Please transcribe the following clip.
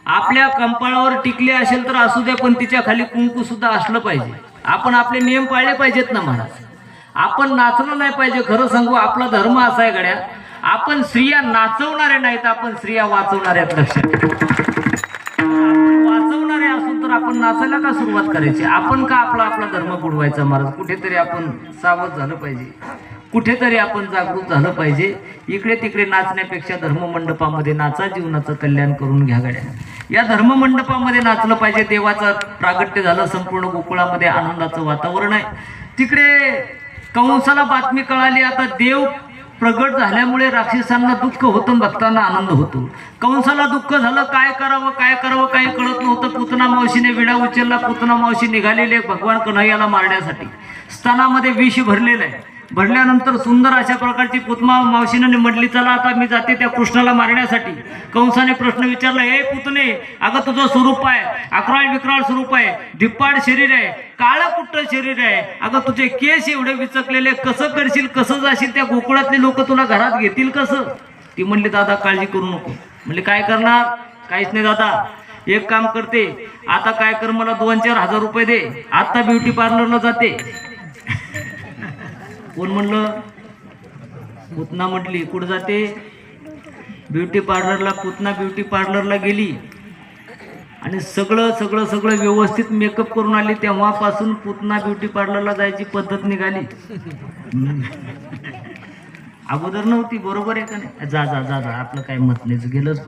आपल्या कंपाळावर टिकले असेल तर असू द्या, पण तिच्या खाली कुंकू सुद्धा असलं पाहिजे. आपण आपले नियम पाळले पाहिजेत ना महाराज. आपण नाचलं नाही पाहिजे. खरं सांगू, आपला धर्म असा आहे गड्या, आपण स्त्रिया नाचवणारे नाहीत, आपण स्त्रिया वाचवणारे आहेत. लक्षात वाचवणारे असून तर आपण नाचायला का सुरुवात करायची? आपण का आपला धर्म बुडवायचा महाराज? कुठेतरी आपण सावध झालं पाहिजे, कुठेतरी आपण जागृत झालं पाहिजे. इकडे तिकडे नाचण्यापेक्षा धर्ममंडपामध्ये नाचा, जीवनाचं कल्याण करून घ्या गड्या. या धर्ममंडपामध्ये नाचलं पाहिजे. देवाचं प्रागट्य झालं, संपूर्ण गोकुळामध्ये आनंदाचं वातावरण आहे. तिकडे कंसाला बातमी कळाली. आता देव प्रगट झाल्यामुळे राक्षसांना दुःख होतं, भक्तांना आनंद होतो. कंसाला दुःख झालं, काय करावं काही कळत नव्हतं. पूतना मावशीने विडा उचलला. पूतना मावशी निघालेले भगवान कन्हैयाला मारण्यासाठी. स्तनामध्ये विष भरलेलं आहे. भरल्यानंतर सुंदर अशा प्रकारची पुतना मावशीने म्हटली, चला आता मी जाते त्या कृष्णाला मारण्यासाठी. कंसाने प्रश्न विचारला, हे पुतणे, अगं तुझं स्वरूप आहे अकराळ विक्राळ स्वरूप आहे, धिप्पाड शरीर आहे, काळं कुट्ट शरीर आहे, अगं तुझे केस एवढे विचकलेले, कसं करशील, कसं जाशील, त्या गोकुळातले लोक तुला घरात घेतील कसं? ती म्हणली, दादा काळजी करू नको. म्हणले, काय करणार? काहीच नाही दादा, एक काम करते, आता काय कर, मला 2-4 हजार रुपये दे, आता ब्युटी पार्लरला जाते. कोण म्हणलं? पुतना म्हटली. कुठं जाते? ब्युटी पार्लरला. पुतना ब्युटी पार्लरला गेली आणि सगळं व्यवस्थित मेकअप करून आली. तेव्हापासून पुतना ब्युटी पार्लरला जायची पद्धत निघाली. अगोदर नव्हती. बरोबर आहे का नाही? जा जा जा जा, आपलं काय मत नाही, गेलंच.